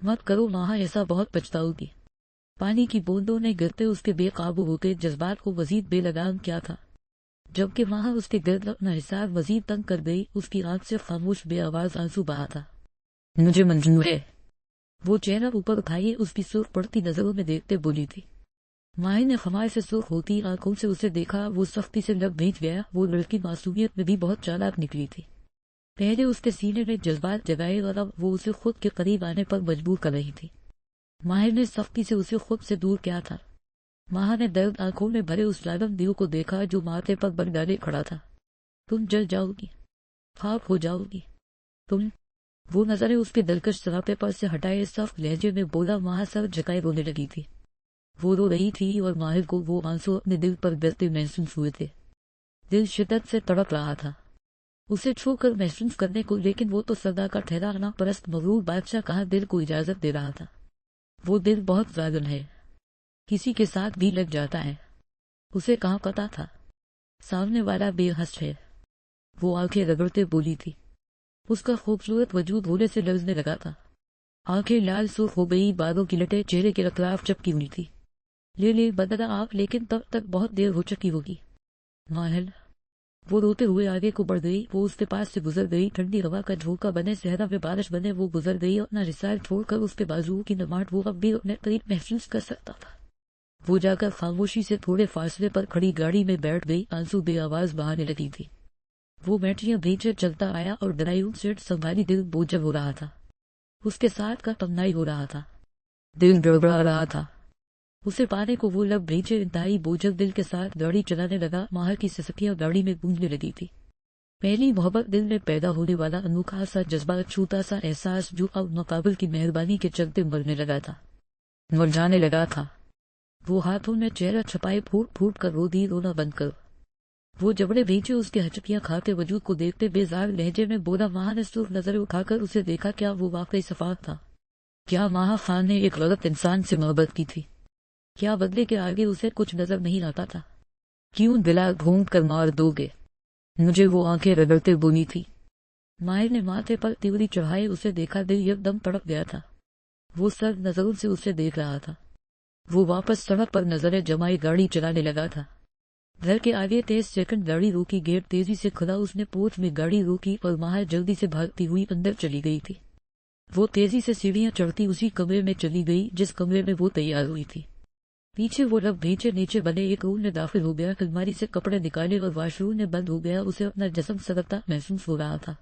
مت کرو ماہا ایسا، بہت پچھتاؤ گی۔ پانی کی بوندوں نے گرتے اس کے بے قابو ہوتے جذبات کو مزید بے لگام کیا تھا، جبکہ ماہا اس کے گرد اپنا حساب مزید تنگ کر گئی۔ اس کی آنکھ سے خاموش بے آواز آنسو بہا تھا۔ مجھے منظور ہے، وہ چہرہ اوپر اٹھائیے اس کی سرخ پڑتی نظروں میں دیکھتے بولی تھی۔ ماہی نے خمائے سے سرخ ہوتی آنکھوں سے اسے دیکھا، وہ سختی سے لب بھیج گیا۔ وہ لڑکی معصومیت میں بھی بہت چالاک نکلی تھی۔ پہلے اس کے سینے میں جذبات جگائے اور اب وہ اسے خود کے قریب آنے پر مجبور کر رہی تھی۔ ماہر نے سختی سے اسے خود سے دور کیا تھا۔ ماہا نے درد آنکھوں میں بھرے اس ظالم دیو کو دیکھا جو ماتھے پر بن ڈالے کھڑا تھا۔ تم جل جاؤ گی، خاک ہو جاؤ گی تم۔ وہ نظریں اس کے دلکش سراپے پر سے ہٹائے سخت لہجے میں بولا۔ ماہا سر جھکائے رونے لگی تھی۔ وہ رو رہی تھی اور ماہر کو وہ آنسو اپنے دل پر گرتے محسوس ہوئے تھے۔ دل شدت سے تڑپ رہا تھا اسے چھو کر محسوس کرنے کو، لیکن وہ تو سدا کا ٹھہرانا پرست مغرور بادشاہ کہاں دل کو اجازت دے رہا تھا۔ وہ دل بہت ظالم ہے، کسی کے ساتھ بھی لگ جاتا ہے۔ اسے کہاں پتا تھا سامنے والا بے حس ہے۔ وہ آنکھیں رگڑتے بولی تھی۔ اس کا خوبصورت وجود بھولے سے لرزنے لگا تھا۔ آنکھیں لال سرخ ہو گئی، بادوں کی لٹیں چہرے کے اطراف چپکی ہوئی تھی۔ لے بدلا آپ، لیکن تب تک بہت دیر ہو چکی ہوگی۔ ماہل، وہ روتے ہوئے آگے کو بڑھ گئی۔ وہ اس کے پاس سے گزر گئی، ٹھنڈی ہوا کا جھونکا بنے، صحرا میں بارش بنے وہ گزر گئی۔ اپنا رسال چھوڑ کر اس کے بازوؤں کی نماٹ وہ اب بھی اپنے قریب محسوس کر سکتا تھا۔ وہ جا کر خاموشی سے تھوڑے فاصلے پر کھڑی گاڑی میں بیٹھ گئی۔ آنسو بے آواز بہانے لگی تھی۔ وہ میٹیاں بھیجے چلتا آیا اور ڈرائیو سیٹ سنبھالی، دل بوجھل ہو رہا تھا۔ اس کے ساتھ کا تمنائی ہو رہا تھا، دل گڑبڑا رہا تھا۔ اسے پانے کو وہ لب بھیجے انتہائی بوجھل دل کے ساتھ گاڑی چلانے لگا۔ ماہر کی سسکیاں گاڑی میں گونجنے لگی تھی۔ پہلی محبت دل میں پیدا ہونے والا انوکھا سا جذبہ، چھوٹا سا احساس جو اب مقابل کی مہربانی کے چلتے مرنے لگا تھا، مرجھانے لگا تھا۔ وہ ہاتھوں میں چہرہ چھپائے پھوٹ پھوٹ کر رو دی، رونا بند کر۔ وہ جبڑے بھیجے اس کے ہچکیاں کھاتے وجود کو دیکھتے بیزار لہجے میں بولا۔ ماہا نے سرخ نظریں اٹھا کر اسے دیکھا۔ کیا وہ واقعی صفات تھا؟ کیا ماہا خان نے ایک غلط انسان سے محبت کی تھی؟ کیا بدلے کے آگے اسے کچھ نظر نہیں آتا تھا؟ کیوں دلا ڈھونڈ کر مار دو گے مجھے؟ وہ آنکھیں رگڑتے بولی تھی۔ ماہر نے ماتھے پر تیوری چڑھائے اسے دیکھا، دل یک دم تڑپ گیا تھا۔ وہ سر نظروں سے اسے دیکھ رہا تھا۔ وہ واپس سڑک پر نظریں جمائے گاڑی چلانے لگا تھا۔ گھر کے آگے 23 سیکنڈ گاڑی روکی، گیٹ تیزی سے کھلا، اس نے پورچ میں گاڑی روکی اور ماہر جلدی سے بھاگتی ہوئی اندر چلی گئی تھی۔ وہ تیزی سے سیڑھیاں چڑھتی اسی کمرے میں چلی گئی جس کمرے میں وہ تیار ہوئی تھی۔ پیچھے وہ لب بھیجے نیچے بنے ایک روم میں داخل ہو گیا، الماری سے کپڑے نکالے اور واش روم میں بند ہو گیا۔ اسے اپنا جسم سلگتا محسوس ہو رہا تھا،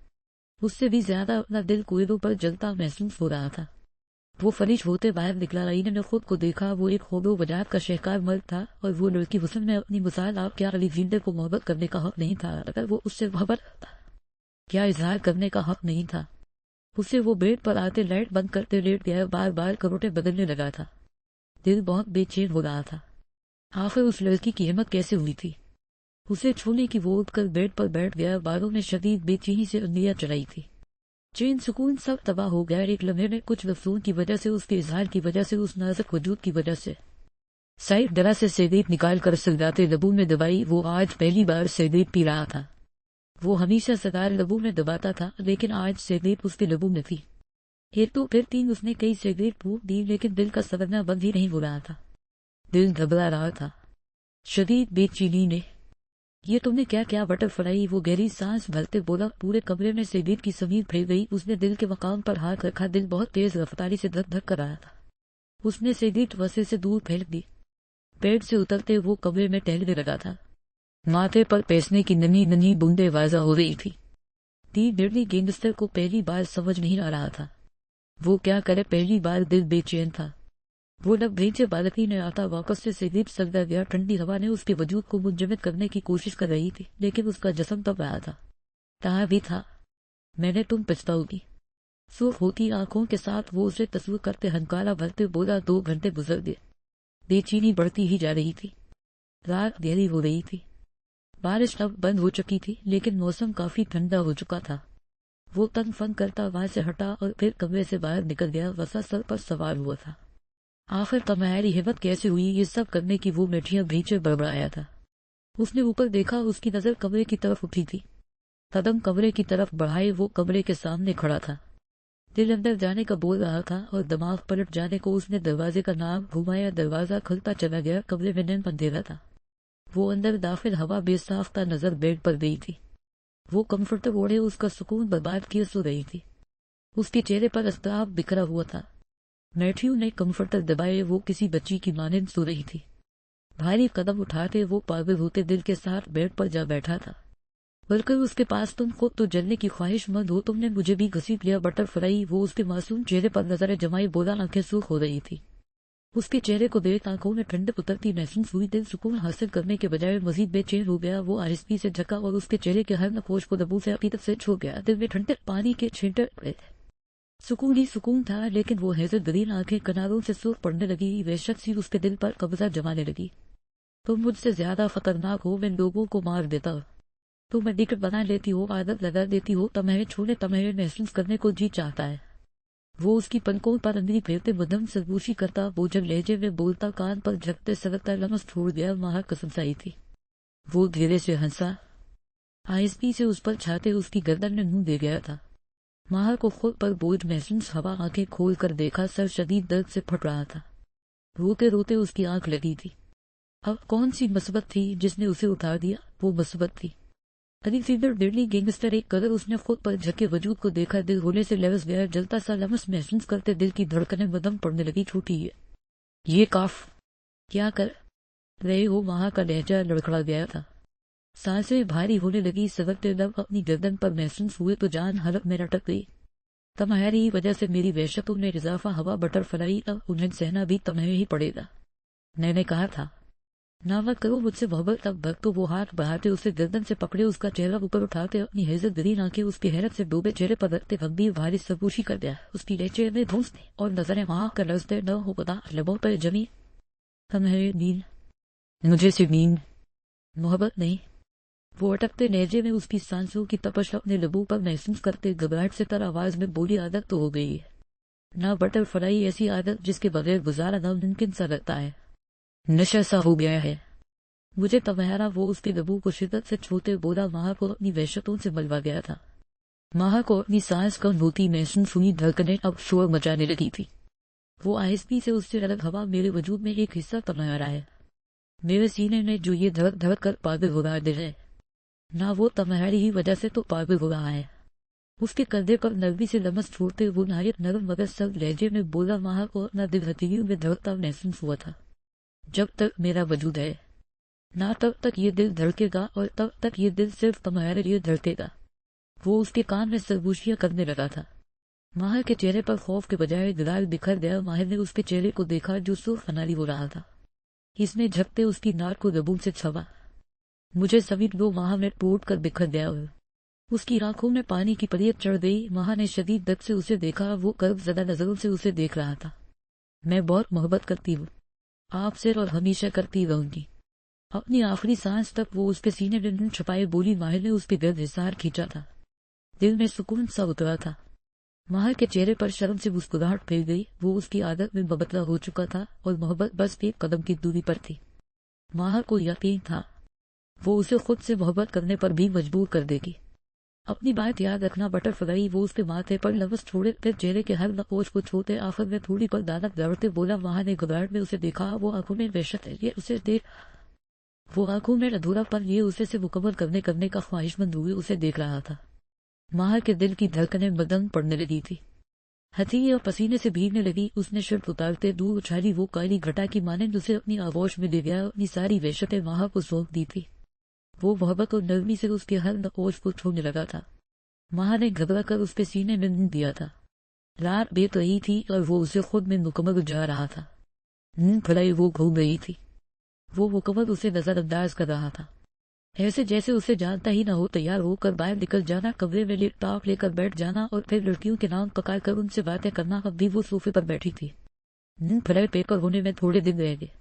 اس سے بھی زیادہ اپنا دل کوئلوں پر جلتا محسوس ہو رہا تھا۔ وہ فلج ہوتے باہر نکلا، آئینے میں خود کو دیکھا۔ وہ ایک خوب و وجاہت کا شہکار مرد تھا اور وہ لڑکی حسن میں اپنی مثال۔ آپ کیا علی زندہ کو محبت کرنے کا حق نہیں تھا؟ اگر وہ اس سے محبت کرتا، کیا اظہار کرنے کا حق نہیں تھا؟ اسے وہ بیڈ پر آتے لائٹ بند کرتے لیٹ گیا، بار بار کروٹیں بدلنے لگا تھا۔ دل بہت بے چین ہو رہا تھا۔ آخر اس لڑکی کی ہمت کیسے ہوئی تھی اسے چھونے کی؟ وہ اٹھ کر بیڈ پر بیٹھ گیا، بالوں میں شدید بے چینی سے انگلیاں چلائی تھی۔ چین سکون سب تباہ ہو گیا ایک لمحے میں، کچھ لفظوں کی وجہ سے، اس کے اظہار کی وجہ سے، اس نازک وجود کی وجہ سے۔ سائڈ ڈرا سے سیگریٹ نکال کر سلگاتے لبوں میں دبائی۔ وہ آج پہلی بار سیگریٹ پی رہا تھا۔ وہ ہمیشہ سگار لبوں میں دباتا تھا، لیکن آج سیگریٹ اس کے لبوں میں تھی۔ ایک تو پھر تین اس نے کئی سیگریٹ پھونک دی، لیکن دل کا سگنا بند ہی نہیں ہو رہا تھا۔ دل گھبرا رہا تھا شدید بے چینی نے۔ یہ تم نے کیا کیا بٹر فلائی؟ وہ گہری سانس بھرتے بولا۔ پورے کمرے میں سیگریٹ کی سمیر پھیل گئی۔ اس نے دل کے مقام پر ہاتھ رکھا، دل بہت تیز رفتاری سے دھک دھک کر رہا تھا۔ اس نے سیگریٹ وسے سے دور پھینک دی۔ پیڑ سے اترتے وہ کمرے میں ٹہلنے لگا تھا۔ ماتھے پر پیسنے کی ننھی ننھی بوندیں واضح ہو رہی تھی۔ تی ڈرلی گینگسٹر کو پہلی بار سمجھ نہیں آ رہا تھا وہ کیا کرے، پہلی بار دل بے چین تھا۔ وہ لب بھیجے بالکنی میں آتا واپس سے سیگریٹ سلگا گیا۔ ٹھنڈی ہوا نے اس کے وجود کو منجمد کرنے کی کوشش کر رہی تھی، لیکن اس کا جسم تب رہا تھا، کہاں بھی تھا۔ میں نے تم پچھتاؤ گی۔ سرخ ہوتی آنکھوں کے ساتھ وہ اسے تصور کرتے ہنکارا بھرتے بولا۔ 2 گھنٹے گزر گئے، بے چینی بڑھتی ہی جا رہی تھی۔ رات گہری ہو رہی تھی، بارش اب بند ہو چکی تھی، لیکن موسم کافی ٹھنڈا ہو چکا تھا۔ وہ تن فن کرتا وہاں سے ہٹا اور پھر کمرے سے باہر نکل گیا۔ وسا سر پر سوار ہوا تھا۔ آخر تمہاری ہمت کیسے ہوئی یہ سب کرنے کی؟ وہ میٹھیاں بھیجے بڑبڑایا تھا۔ اس نے اوپر دیکھا، اس کی نظر کمرے کی طرف اٹھی تھی۔ قدم کمرے کی طرف بڑھائے وہ کمرے کے سامنے کھڑا تھا۔ دل اندر جانے کا بول رہا تھا اور دماغ پلٹ جانے کو اس نے دروازے کا نام گھمایا. دروازہ کھلتا چلا گیا. کمرے میں نیم اندھیرا تھا. وہ اندر داخل ہوا بے ساختہ نظر بیڈ پر گئی تھی. وہ کمفرٹر اوڑھے اس کا سکون برباد کیے سو رہی تھی. اس کے چہرے پر اضطراب بکھرا ہوا تھا. میتھیو نے کمفرٹر دبائے. وہ کسی بچی کی مانند سو رہی تھی. بھاری قدم اٹھاتے وہ پاگل ہوتے دل کے ساتھ بیڈ پر جا بیٹھا تھا. بلکہ اس کے پاس تم خود تو جلنے کی خواہش مند ہو. تم نے مجھے بھی گھسیٹ لیا بٹر فلائی. وہ اس کے معصوم چہرے پر نظر جمائے بولا. آنکھیں سرخ ہو رہی تھی. اس کے چہرے کو دیکھ آنکھوں میں ٹھنڈک اترتی محسوس ہوئی. دل سکون حاصل کرنے کے بجائے مزید بے چین ہو گیا. وہ آہستگی سے جھکا اور اس کے چہرے کے ہر نقوش کو دبو سے عقیدت سے چھو گیا. دل میں ٹھنڈے پانی کے چھینٹے پڑے تھے. سکون ہی سکون تھا. لیکن وہ حیرت گرین آنکھیں کناروں سے سرخ پڑنے لگی. وحشت سی اس کے دل پر قبضہ جمانے لگی. تم مجھ سے زیادہ خطرناک ہو. میں لوگوں کو مار دیتا ہوں. تم ایڈکٹ بنا لیتی ہو. عادت لگا دیتی ہو. تمہیں چھونے تمہیں محسوس کرنے کو جی چاہتا ہے. وہ اس کی پلکوں پر انگلی پھیرتے مدھم سرگوشی کرتا. بوجھل لہجے میں بولتا. کان پر جھکتے سرکتا. لمس چھوڑ گیا. ماہر قسم سائی تھی. وہ دھیرے سے ہنسا. آہستگی سے اس پر چھاتے اس کی گردن میں منہ دے گیا تھا. ماہر کو خود پر بوجھ محسوس ہوا. آنکھیں کھول کر دیکھا. سر شدید درد سے پھٹ رہا تھا. روتے روتے اس کی آنکھ لگی تھی. اب کون سی مصیبت تھی جس نے اسے اتار دیا؟ وہ مصیبت تھی علی فیبر ڈیڈلی گینگسٹر. ایک قدر اس نے خود پر جھکے وجود کو دیکھا. دل ہونے سے لرز گیا. جلتا سا لمس محسوس کرتے دل کی دھڑکنیں مدم پڑنے لگی. چھوٹی ہے یہ کاف کیا کر رہے ہو؟ وہاں کا لہجہ لڑکھڑا گیا تھا. سانسیں بھاری ہونے لگی. سبکتے لب اپنی گردن پر محسوس ہوئے تو جان حلق میں لٹک گئی. تمہاری وجہ سے میری وحشتوں میں اضافہ ہوا بٹر فلائی. اب انہیں سہنا بھی تمہیں ہی پڑے گا. میں نے کہا تھا نہ مت کرو مجھ سے محبت. تب بھگ تو وہ ہاتھ بڑھاتے اسے گردن سے پکڑے. اس کا چہرہ اوپر اٹھاتے اپنی حیرت گرین آنکھیں اس کی حیرت سے ڈوبے چہرے پر رکھتے گمبھیر بھاری سرگوشی کر دیا. اس کی لہجے میں دھونستے اور نظریں وہاں کر لرزتے نہ ہو پتا لبوں پر جمی. تمہیں نیند مجھے سے نیند محبت نہیں. وہ اٹکتے لہجے میں اس کی سانسوں کی تپش اپنے لبوں پر محسوس کرتے گھبراہٹ سے تر آواز میں بولی. عادت تو ہو گئی ہے نہ بٹر فلائی. ایسی عادت جس کے بغیر گزارا ناممکن سا لگتا ہے. نشہ سا ہو گیا ہے مجھے تمہارا. وہ اس کے لبوں کو شدت سے چھوتے بولا. ماہر کو اپنی وحشتوں سے ملوا گیا تھا. ماہر کو اپنی سانس کم ہوتی محسوس ہوئی. دھڑکنیں اب شور مچانے لگی تھی. وہ آہستگی سے اس سے الگ ہوا. میرے وجود میں ایک حصہ تمہارا ہے. میرے سینے میں جو یہ دھڑک دھڑک کر پاگل ہو رہا دل ہے نہ وہ تمہاری ہی وجہ سے تو پاگل ہو رہا ہے. اس کے کندھے پر نرمی سے لمس چھوڑتے وہ نہایت نرم مگر سخت لہجے میں بولا. ماہر کو اپنا دل ہتھیلیوں میں دھڑکتا محسوس ہوا تھا. جب تک میرا وجود ہے نہ تب تک یہ دل دھڑکے گا اور تب تک یہ دل صرف تمہارے لیے دھڑکے گا. وہ اس کے کان میں سرگوشیاں کرنے لگا تھا. ماہر کے چہرے پر خوف کے بجائے دلال بکھر گیا. ماہر نے اس کے چہرے کو دیکھا جو سرخ اناری ہو رہا تھا. اس نے جھکتے اس کی ناک کو لبوں سے چھوا. مجھے سمیٹ لو. ماہر نے ٹوٹ کر بکھر گیا. اس کی آنکھوں میں پانی کی پریت چڑھ گئی. ماہر نے شدید درد سے اسے دیکھا. وہ کرب زدہ نظروں سے اسے دیکھ رہا تھا. میں بہت محبت کرتی ہوں آپ سے اور ہمیشہ کرتی رہوں گی. اپنی آخری سانس تک وہ اس کے سینے میں منہ چھپائے بولی. ماہر نے اس کے گرد حصار کھینچا تھا. دل میں سکون سا اترا تھا. ماہر کے چہرے پر شرم سے مسکراہٹ پھیل گئی. وہ اس کی عادت میں مبتلا ہو چکا تھا اور محبت بس ایک قدم کی دوری پر تھی. ماہر کو یقین تھا وہ اسے خود سے محبت کرنے پر بھی مجبور کر دے گی. اپنی بات یاد رکھنا بٹر فلائی. وہ اس کے ماتھے پر لمس چھوڑے پھر چہرے کے ہر نقوش کو چھوتے آخر میں تھوڑی پر دانت دوڑتے بولا. وہاں نے گھبراہٹ میں اسے دیکھا. وہ آنکھوں میں وحشت ہے یہ اسے دیکھ. وہ آنکھوں میں ادھورا پر یہ اسے سے مکمل کرنے کا خواہش مند ہوئے اسے دیکھ رہا تھا. ماہر کے دل کی دھڑکنیں مدم پڑنے لگی تھی. ہتھیلی اور پسینے سے بھیگنے لگی. اس نے شرٹ اتارتے دور اچھالی. وہ کالی گھٹا کی مانند اسے اپنی آغوش میں دے گیا. اپنی ساری وحشتیں ماہر کو سونپ دی تھی. وہ محبت اور نرمی سے اس کے ہر نقوش کو چھونے لگا تھا. ماہر نے گھبرا کر اس کے سینے میں منہ دیا تھا. رات بیت رہی تھی اور وہ اسے خود میں مکمل جا رہا تھا. نیند پھلائی وہ گھوم رہی تھی. وہ مکمل اسے نظر انداز کر رہا تھا ایسے جیسے اسے جانتا ہی نہ ہو. تیار ہو کر باہر نکل جانا. کمرے میں لیپ ٹاپ لے کر بیٹھ جانا اور پھر لڑکیوں کے نام پکار کر ان سے باتیں کرنا. اب بھی وہ صوفے پر بیٹھی تھی. نیند پھلائی پیپر ہونے میں تھوڑے دن رہ گئے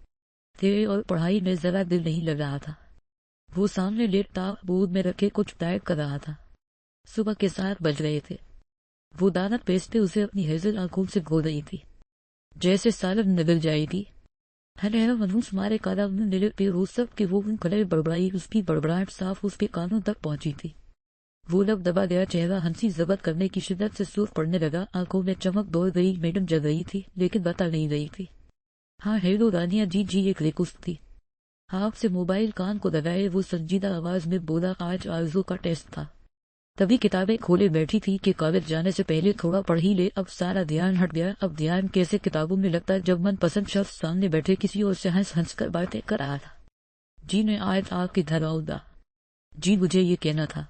تھے اور پڑھائی میں ذرا دل نہیں لگ رہا تھا. وہ سامنے لیپ ٹاپ بورڈ میں رکھے کچھ ٹائپ کر رہا تھا. صبح کے 7 بج رہے تھے. وہ دانت پیستے اسے اپنی ہیزل آنکھوں سے گھول رہی تھی جیسے سالم نگل جائے گی. منہوس مارے کالا نلے پہ ہو سب کہ وہ کلے بڑبڑائی. اس کی بڑبڑاہٹ صاف اس کے کانوں تک پہنچی تھی. وہ لب دبا گیا، چہرہ ہنسی ضبط کرنے کی شدت سے سرخ پڑنے لگا، آنکھوں میں چمک دوڑ گئی۔ میڈم جگ رہی تھی لیکن بتا نہیں رہی تھی۔ ہاں ہیلو رانیہ جی ایک ریکوست تھی۔ آپ سے موبائل کان کو لگائے وہ سنجیدہ آواز میں بولا، آج آرزو کا ٹیسٹ تھا۔ تبھی کتابیں کھولے بیٹھی تھی کہ کالج جانے سے پہلے تھوڑا پڑھ ہی لے۔ اب سارا دھیان ہٹ گیا۔ اب دھیان کیسے کتابوں میں لگتا جب من پسند شخص سامنے بیٹھے کسی اور سے ہنس ہنس کر باتیں کر رہا تھا۔ جی نے آج آپ کی گھر آؤں گا۔ جی مجھے یہ کہنا تھا،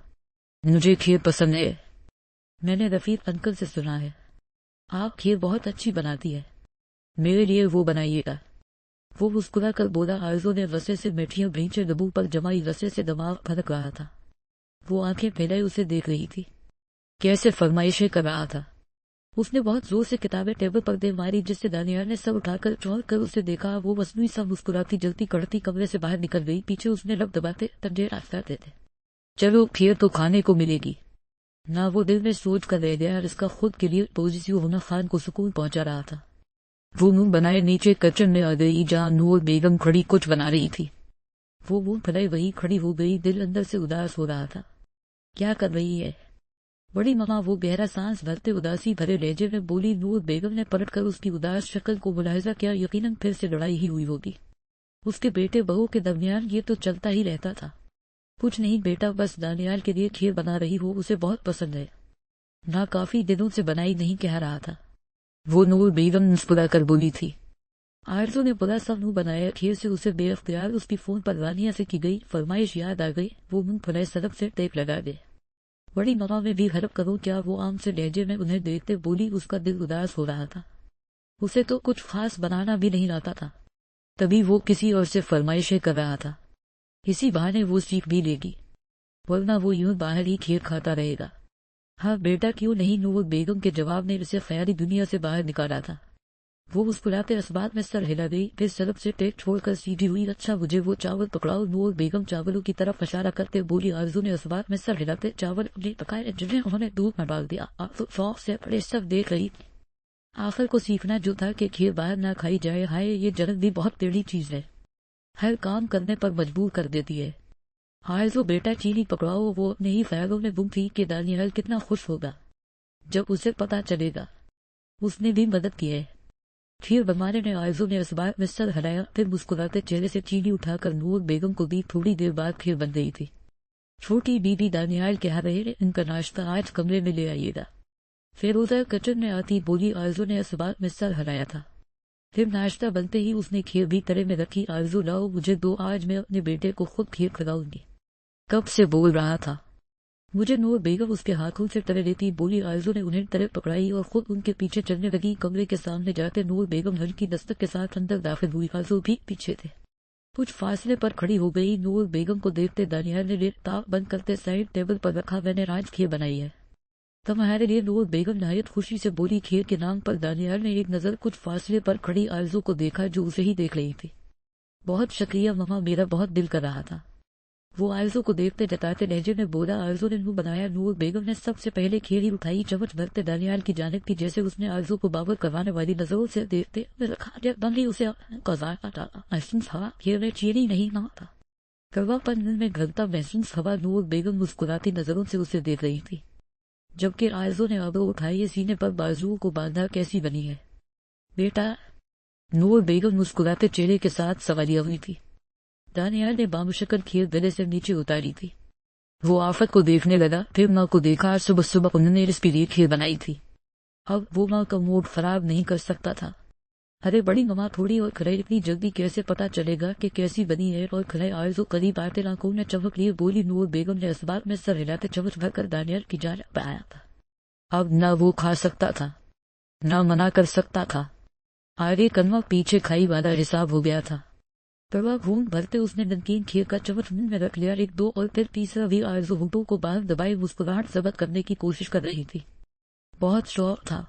مجھے کھیر پسند ہے۔ میں نے رفیق انکل سے سنا ہے آپ کھیر بہت اچھی بناتی ہے، میرے لیے وہ بنائیے گا۔ وہ مسکرا کر بولا۔ آرزو نے غصے سے میٹھیاں بھینچے لبوں پر جمائی، غصے سے دماغ پھڑک رہا تھا۔ وہ آنکھیں پھیلائے اسے دیکھ رہی تھی، کیسے فرمائشیں کر رہا تھا۔ اس نے بہت زور سے کتابیں ٹیبل پر دے ماری، جس سے دانیال نے سر اٹھا کر چونک کر اسے دیکھا۔ وہ مصنوعی سا مسکراتی جلتی کڑتی کمرے سے باہر نکل گئی۔ پیچھے اس نے لب دباتے تنجے راستہ دیتے، چلو کھیر تو کھانے کو ملے گی نہ۔ وہ دل میں سوچ کر رہ گیا اور اس کا خود کے لیے پوزیٹیو ہونا خان کو سکون پہنچا رہا تھا۔ وہ منہ بنائے نیچے کچن میں آ گئی جہاں نور بیگم کھڑی کچھ بنا رہی تھی۔ وہ منہ پھیلائے وہی کھڑی ہو گئی، دل اندر سے اداس ہو رہا تھا۔ کیا کر رہی ہے بڑی ماما؟ وہ گہرا سانس بھرتے اداسی بھرے لہجے میں بولی۔ نور بیگم نے پلٹ کر اس کی اداس شکل کو ملاحظہ کیا، یقیناً پھر سے لڑائی ہی ہوئی ہوگی اس کے بیٹے بہو کے درمیان۔ یہ تو چلتا ہی رہتا تھا۔ کچھ نہیں بیٹا، بس دانیال کے لیے کھیر بنا رہی ہو، اسے بہت پسند ہے نہ، کافی دنوں سے بنائی نہیں کہہ رہا تھا۔ وہ نور بیگم مسکرا کر بولی تھی۔ آرزو نے بڑا سا منہ بنایا کھیر سے، اسے بے اختیار اس کی فون پر رانیہ سے کی گئی فرمائش یاد آ گئی۔ وہ منہ پھلائے سڑک سے ٹیپ لگا گئے۔ بڑی ماما میں بھی ہیلپ کروں کیا؟ وہ عام سے لہجے میں انہیں دیکھتے بولی۔ اس کا دل اداس ہو رہا تھا، اسے تو کچھ خاص بنانا بھی نہیں آتا تھا، تبھی وہ کسی اور سے فرمائشیں کر رہا تھا۔ اسی بہانے وہ سیکھ بھی لے گی، ورنہ وہ یوں باہر ہی کھیر کھاتا رہے گا۔ ہاں بیٹا کیوں نہیں؟ نور بیگم کے جواب نے اسے خیالی دنیا سے باہر نکالا تھا۔ وہ مسکراتے اسبات میں سر ہلا گئی، پھر سڑک سے ٹیک چھوڑ کر سیدھی ہوئی۔ اچھا مجھے وہ چاول پکڑاؤ۔ نور بیگم چاولوں کی طرف اشارہ کرتے بولی۔ آرزو نے اسبات میں سر ہلاتے چاول اپنے پکائے جنہیں انہوں نے دودھ میں ڈال دیا۔ آپ تو شوق سے بڑے سب دیکھ رہی تھی۔ آخر کو سیکھنا جو تھا کہ کھیر باہر نہ کھائی جائے۔ ہائے یہ جنت بھی بہت ٹیڑھی چیز ہے، ہر کام کرنے پر مجبور کر دیتی ہے۔ آرزو بیٹا چینی پکڑاؤ۔ وہ اپنے ہی خیالوں میں گم تھی کہ دانیال کتنا خوش ہوگا جب اسے پتا چلے گا اس نے بھی مدد کی ہے۔ کھیر بنوانے نے آرزو نے اسبات میں سر ہلایا، پھر مسکراتے چہرے سے چینی اٹھا کر نور بیگم کو دی۔ تھوڑی دیر بعد کھیر بن گئی تھی۔ چھوٹی بی بی دانیال کہہ رہے ان کا ناشتہ آج کمرے میں لے آئیے گا۔ فیروزہ کچن میں آتی بولی۔ آرزو نے اسبات میں سر ہلایا تھا، پھر ناشتہ بنتے ہی اس نے کھیر بھی ترے میں رکھی۔ آرزو لاؤ مجھے دو، آج میں اپنے بیٹے کو خود کھیر کھلاؤں گی۔ کب سے بول رہا تھا مجھے۔ نور بیگم اس کے ہاتھوں سے ترے لیتی بولی۔ آرزو نے انہیں ترے پکڑائی اور خود ان کے پیچھے چلنے لگی۔ کمرے کے سامنے جاتے نور بیگم ہلکی دستک کے ساتھ اندر داخل ہوئی۔ آرزو بھی پیچھے تھے، کچھ فاصلے پر کھڑی ہو گئی۔ نور بیگم کو دیکھتے دانیال نے لیپ ٹاپ بند کرتے سائڈ ٹیبل پر رکھا۔ میں نے آج کھیر بنائی ہے تمہارے لیے۔ نور بیگم نہایت خوشی سے بولی۔ کھیر کے نام پر دانیال نے ایک نظر کچھ فاصلے پر کھڑی آرزو کو دیکھا جو اسے ہی دیکھ رہی تھی۔ بہت شکریہ ماما، میرا بہت دل کر رہا تھا۔ وہ آرزو کو دیکھتے جتاتے لہجے میں بولا۔ آرزو نے منہ بنایا۔ نور بیگم نے سب سے پہلے کھیر ہی اٹھائی، چمچ بھرتے دانیال کی جانب کی، جیسے اس نے آرزو کو باور کروانے والی نظروں سے دیکھتے بنگلی اسے ذائقہ ڈالا۔ محسوس ہوا کھیر میں چینی نہیں نہ تھا، کروا پن میں گھرتا محسوس ہوا۔ نور بیگم مسکراتی نظروں سے اسے دیکھ رہی تھی، جبکہ آرزو نے ابرو اٹھائی، سینے پر بازوؤں کو باندھا۔ کیسی بنی ہے بیٹا؟ نور بیگم مسکراتے چہرے کے ساتھ سوالیہ ہوئی تھی۔ دانیال نے بامشکل کھیر گلے سے نیچے اتاری تھی۔ وہ آفت کو دیکھنے لگا، پھر ماں کو دیکھا۔ صبح صبح انہوں نے اس کے لیے کھیر بنائی تھی، اب وہ ماں کا موڈ خراب نہیں کر سکتا تھا۔ ارے بڑی ماما تھوڑی اور کھلائے، اتنی جلدی کیسے پتا چلے گا کہ کیسی بنی ہے؟ اور کھلائے آرزو قریب آتے آنکھوں نے چمک لیے بولی۔ نور بیگم نے اسبات میں سر ہلاتے چمچ بھر کر دانیال کی جانب بڑھایا تھا۔ اب نہ وہ کھا سکتا تھا نہ منع کر سکتا تھا، آگے کنواں پیچھے کھائی والا حساب ہو گیا تھا۔ پروا گھون بھرتے اس نے نمکین کھیر کا چمچ منہ میں رکھ لیا، ایک دو اور پھر تیسرا بھی۔ آرزو ہونٹوں کو باہر دبائے مسکراہٹ ضبط کرنے کی کوشش کر رہی تھی۔ بہت شوق تھا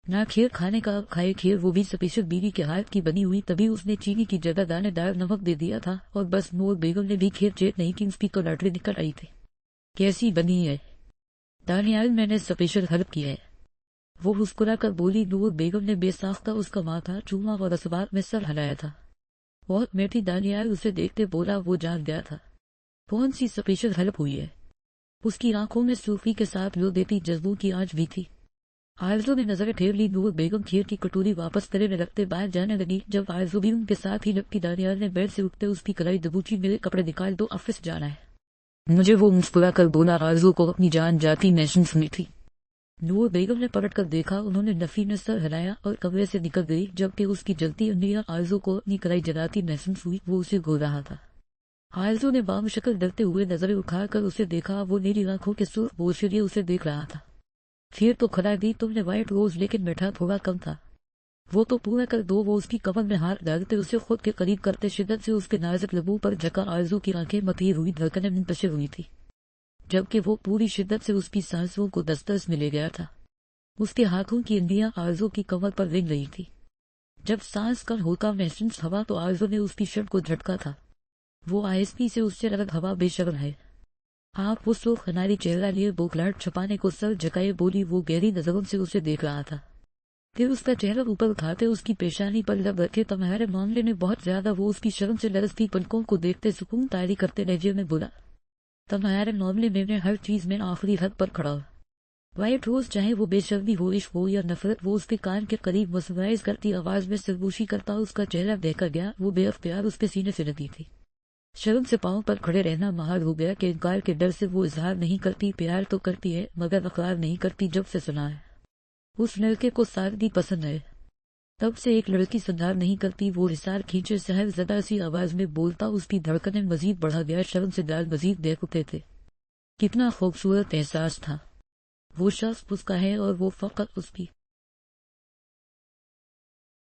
نہ کھیر کھانے کا، کھائے کھیر وہ بھی سپیشل بیوی کے ہاتھ کی بنی ہوئی۔ تبھی اس نے چینی کی جگہ دانے دار نمک دے دیا تھا، اور بس نور بیگم نے بھی کھیر چیٹ نہیں کی، اس کی تو لاٹری نکل آئی تھی۔ کیسی بنی ہے دانیال؟ میں نے سپیشل ہیلپ کی ہے، وہ مسکرا کر بولی۔ نور بیگم نے بے ساختہ اس کا ماتھا چوما اور اسبات میں سر ہلایا تھا۔ بہت میٹھی دانیال اسے دیکھتے بولا۔ وہ جان گیا تھا کون سی سپیشل ہیلپ ہوئی ہے۔ اس کی آنکھوں میں صوفی کے ساتھ لو دیتی جذبوں کی آنچ بھی تھی۔ آرزو نے نظریں پھیر لی۔ نور بیگم کھیر کی کٹوری واپس تلے میں رکھتے باہر جانے لگی۔ جب آرزو بھی ان کے ساتھ ہی لپکی، دانیال نے بیڈ سے اٹھتے اس کی کلائی دبوچی، میرے کپڑے نکال دو، آفس جانا ہے مجھے، وہ مسکرا کر بولا۔ آرزو کو اپنی جان جاتی محسوس ہوئی تھی۔ نور بیگم نے پلٹ کر دیکھا، انہوں نے نفی میں سر ہلایا اور کمرے سے نکل گئی، جبکہ اس کی جلتی انگلیاں آرزو کو اپنی کلائی جلاتی محسوس ہوئی۔ وہ اسے گھور رہا تھا۔ آرزو نے بام شکل ڈرتے ہوئے نظریں اٹھا کر اسے دیکھا۔ وہ نیلی آنکھوں کے سرخ بول سے لیے اسے دیکھ رہا تھا۔ پھر تو کھلا دی تم نے وائٹ روز، لیکن میٹھا تھوڑا کم تھا۔ وہ تو پورا کر دو۔ وہ اس کی کمر میں ہاتھ ڈالتے اسے خود کے قریب کرتے شدت سے اس کے نازک لبوں پر جھکا۔ آرزو کی آنکھیں متحر ہوئی، دھڑکنیں منتشر ہوئی تھی، جبکہ وہ پوری شدت سے اس کی سانسوں کو دسترس میں لے گیا تھا۔ اس کے ہاتھوں کی انگلیاں آرزو کی کمر پر رنگ رہی تھی۔ جب سانس کا ہوکا محسوس ہوا تو آرزو نے اس کی شرٹ کو جھٹکا تھا۔ وہ آہستگی سے اس سے الگ ہوا، بے شرم ہے آپ؟ وہ سرخ خناری چہرہ لیے بوکھلاہٹ چھپانے کو سر جھکائے بولی۔ وہ گہری نظروں سے اسے دیکھ رہا تھا، پھر اس کا چہرہ اوپر اٹھاتے اس کی پیشانی پر لب رکھے۔ تمہارے معاملے میں بہت زیادہ۔ وہ اس کی شرم سے لرزتی پلکوں کو دیکھتے سکون طاری کرتے لہجے میں بولا، تمہارے معاملے میں ہر چیز میں آخری حد پر کھڑا ہوں۔ وائٹ روز، چاہے وہ بے شرمی ہو، عشق ہو یا نفرت، وہ اس کے کان کے قریب مسمراز کرتی آواز میں سرگوشی کرتا۔ اس کا چہرہ بہکا گیا، وہ بے اختیار اس کے سینے سے لگی تھی۔ شرم سے پاؤں پر کھڑے رہنا مہار ہو گیا کہ انکار کے ڈر سے وہ اظہار نہیں کرتی۔ پیار تو کرتی ہے مگر اقرار نہیں کرتی۔ جب سے سنا ہے اس لڑکے کو سادگی پسند ہے، تب سے ایک لڑکی سندھار نہیں کرتی۔ وہ رسال کھینچے سحر زدہ سی آواز میں بولتا، اس کی دھڑکنیں مزید بڑھا گیا، شرم سے دال مزید بہک اٹھے تھے۔ کتنا خوبصورت احساس تھا۔ وہ شخص اس کا ہے اور وہ فقط اس کی